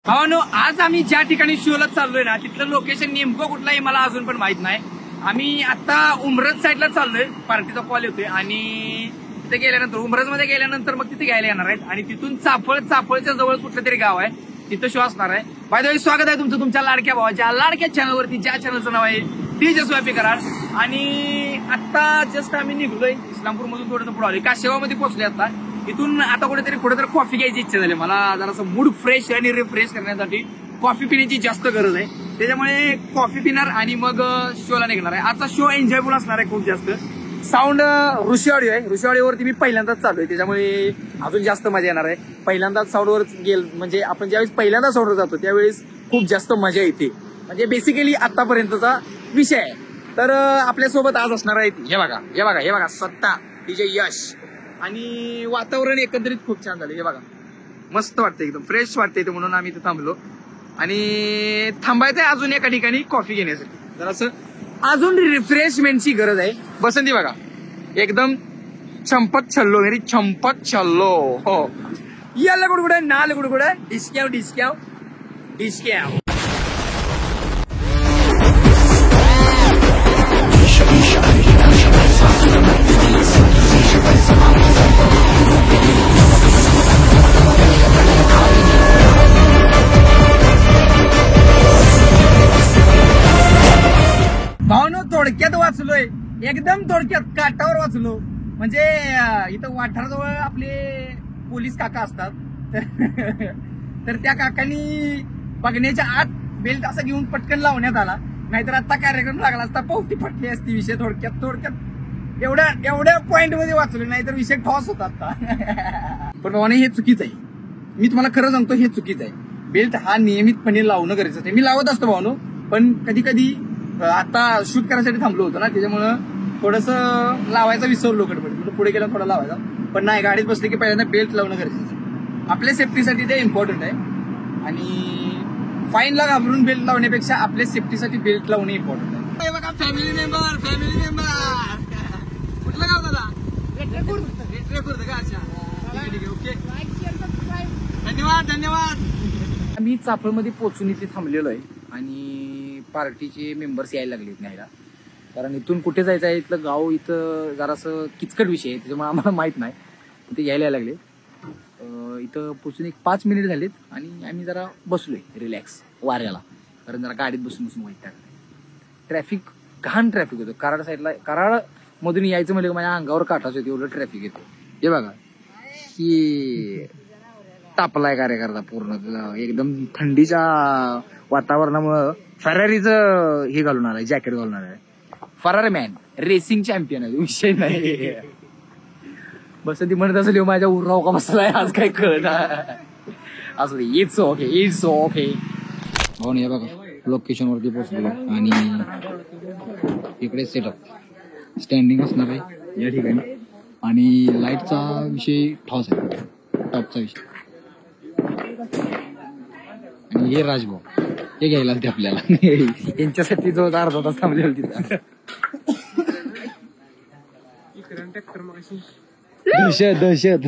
भावानो, आज आम्ही ज्या ठिकाणी शोला चाललोय ना तिथलं लोकेशन नेमकं कुठलं आहे मला अजून पण माहित नाही. आम्ही आता उमरज साईडला चाललोय, पार्टीचा कॉल येतोय आणि तिथे गेल्यानंतर उमरज मध्ये गेल्यानंतर मग तिथे घ्यायला येणार आहेत आणि तिथून चाफळच्या जवळ कुठलं तरी गाव आहे तिथं शो असणार आहे. बाय द वे, स्वागत आहे तुमचं तुमच्या लाडक्या भावाच्या लाडक्या चॅनलवरती, ज्या चॅनलचं नाव आहे डीजे स्वापी कराड. आणि आता जस्ट आम्ही निघलोय इस्लामपूर मधून थोडंसं पुढे आलोय, काशेगावमध्ये पोहोचलोय. आता इथून आता कुठेतरी कॉफी घ्यायची इच्छा झाली मला. जरासं मूड फ्रेश आणि रिफ्रेश करण्यासाठी कॉफी पिण्याची जास्त गरज आहे, त्याच्यामुळे कॉफी पिणार आणि मग शोला निघणार आहे. आजचा शो एन्जॉयबल असणार आहे खूप जास्त. साऊंड ऋषी ऑडिओ आहे, ऋषी ऑडिओवरती मी पहिल्यांदाच चालू आहे, त्याच्यामुळे अजून जास्त मजा येणार आहे. पहिल्यांदाच साऊंडवर म्हणजे आपण ज्यावेळेस पहिल्यांदा साऊंडवर जातो त्यावेळेस खूप जास्त मजा येते, म्हणजे बेसिकली आतापर्यंतचा विषय आहे. तर आपल्यासोबत आज असणार आहे हे बघा स्वतः डीजे यश. आणि वातावरण एकंदरीत खूप छान झालं, हे बघा मस्त वाटतं, एकदम फ्रेश वाटतंय, म्हणून आम्ही इथे थांबलो. आणि थांबायचंय अजून एका ठिकाणी कॉफी घेण्यासाठी, जरासं अजून रिफ्रेशमेंटची गरज आहे. बसंती बघा एकदम छंपत छल्लो हो. याला कुडकुड नाल कुडकुड डिस्क्याव. भावनो, थोडक्यात वाचलोय, एकदम थोडक्यात काटावर वाचलो. म्हणजे इथं वाठाराजवळ आपले पोलीस काका असतात, तर त्या काकांनी बघण्याच्या आत बेल्ट असा घेऊन पटकन लावण्यात आला, नाहीतर आता कार्यक्रम लागला असता, पावती फटली असती. विषय थोडक्यात एवढ्या पॉइंट मध्ये वाचलो, नाहीतर विषय ठॉस होता आता. पण भावाने हे चुकीचं आहे, मी तुम्हाला खरं सांगतो, हे चुकीचं आहे. बेल्ट हा नियमितपणे लावणं गरजेचं आहे. मी लावत असतो भावानो, पण कधी आता शूट करायसाठी थांबलो होतो ना, त्याच्यामुळं थोडंसं लावायचा विसरलो गडबड, पुढे गेला थोडा लावायचा. पण नाही, गाडीत बसले की पहिल्यांदा बेल्ट लावणं गरजेचं आहे. आपल्या सेफ्टीसाठी ते इम्पॉर्टंट आहे. आणि फाईनला घाबरून बेल्ट लावण्यापेक्षा आपल्या सेफ्टीसाठी बेल्ट लावणे इम्पॉर्टंट आहे. बघा, फॅमिली मेंबर कुठलं गाव दादा? रेट्रेपूर का? अच्छा, ठीक आहे, ओके, धन्यवाद. आम्ही चाफळमध्ये पोहोचून इथे थांबलेलो आहे आणि पार्टीचे मेंबर्स यायला लागलेत न्यायला, कारण इथून कुठे जायचं आहे, इथलं गाव इथं जरासं किचकट विषय आहे, त्याच्यामुळे आम्हाला माहित नाही. इथे यायला लागले. इथं पोचून एक 5 मिनिट झालेत आणि आम्ही जरा बसलोय रिलॅक्स वाऱ्याला, कारण जरा गाडीत बसून वाईट ट्रॅफिक, घाण ट्रॅफिक होतं कराड साईडला. कराड मधून यायचं म्हणजे माझ्या अंगावर काटाच येते, एवढं ट्रॅफिक येतं. हे बघा, ही तापलाय कार्यकर्ता पूर्ण, एकदम थंडीच्या वातावरणामुळं फरारीचं हे घालून आलाय, जॅकेट घालून आलाय. फरारी मॅन, रेसिंग चॅम्पियन आहे, विषय नाही. बसंती म्हणत असेल माझ्या उराव का बसलाय आज, काय कळत असं. It's okay. हो, हे बघा लोकेशन वरती पोहोचलो आणि इकडे सेटअप स्टँडिंग असणार आहे या ठिकाणी. आणि लाईटचा विषय ठॉस आहे, टॉपचा विषय. आणि हे राजभाऊ, हे घ्यायला ते आपल्याला यांच्यासाठी जो अर्धा तास थांबले तिथं. दहशत.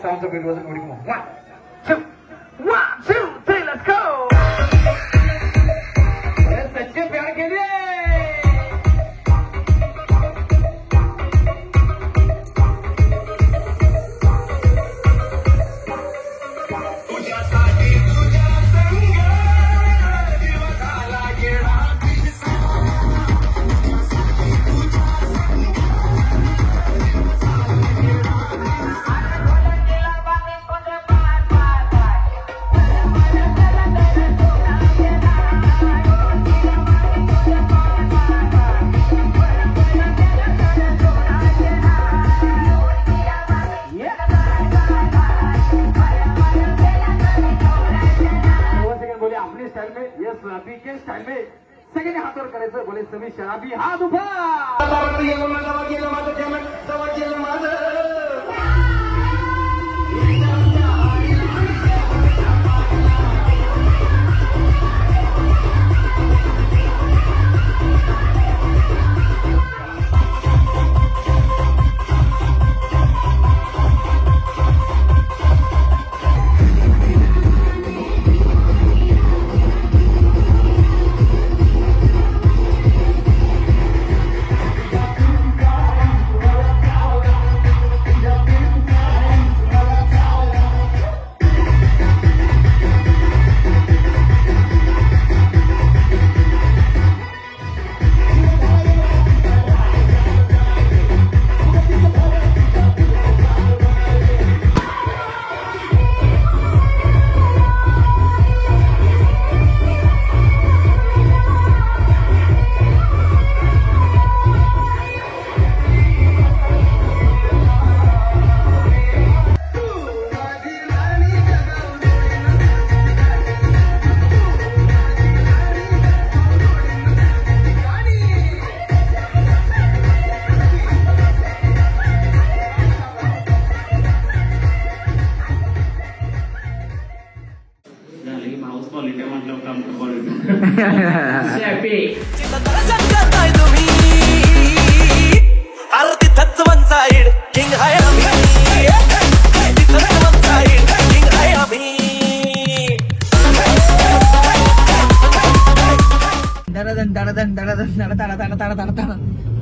sounds of it wasn't going to come on. 1, 2, 3, let's go! सच्चे प्यार के लिए शराबी के स्टाइल में सगळ्यांनी हातावर करायचं बोले सगळी शराबी हात उभा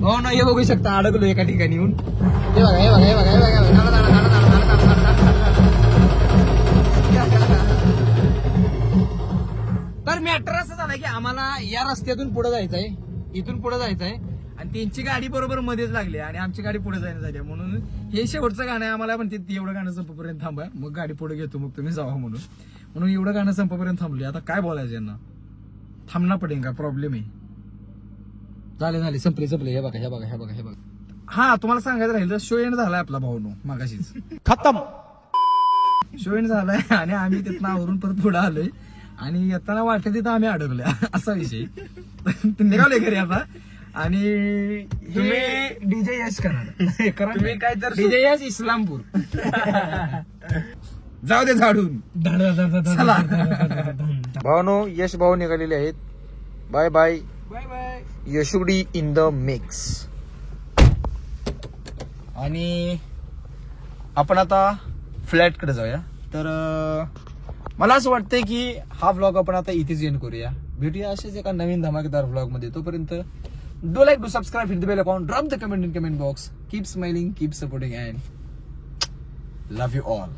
हो ना, हे बघू शकता अडकलो एका ठिकाणी येऊन. तर मॅटर असं झालं की आम्हाला या रस्त्यातून पुढे जायचंय, इथून पुढे जायचंय आणि त्यांची गाडी बरोबर मध्येच लागली आणि आमची गाडी पुढे जायला झाली. म्हणून हे शेवटचं गाणं आहे आम्हाला, पण एवढं गाणं संपेपर्यंत थांबा, मग गाडी पुढे घेतो, मग तुम्ही जावा म्हणून एवढं गाणं संपेपर्यंत थांबले. आता काय बोलायचं यांना, थांबना पडेल का, प्रॉब्लेम आहे. झाले संपले. हे बघा. हा, तुम्हाला सांगायचं राहिलं, शो एंड झालाय आपला भाऊनो मागाशीच खतम. शो एंड झालाय आणि आम्ही तिथनं आवरून परत पुढे आलोय आणि येताना वाटलं तिथं आम्ही अडकलोय असा विषय. निघालोय घरी आता. आणि तुम्ही डीजे यश करा, तुम्ही काय तर डीजे यश इस्लामपूर जाऊ दे झाडून. भाऊनो, यश भाऊ निघालेले आहेत. Bye bye. Yashudi in the mix. आणि आपण आता फ्लॅट कडे जाऊया. तर मला असं वाटतंय की हा व्लॉग आपण आता इथेच एंड करूया. भेटूया असेच एका नवीन धमाकेदार व्लॉग मध्ये. तोपर्यंत do like, do subscribe, hit the bell icon, drop the comment in comment box. Keep smiling, keep supporting and love you all.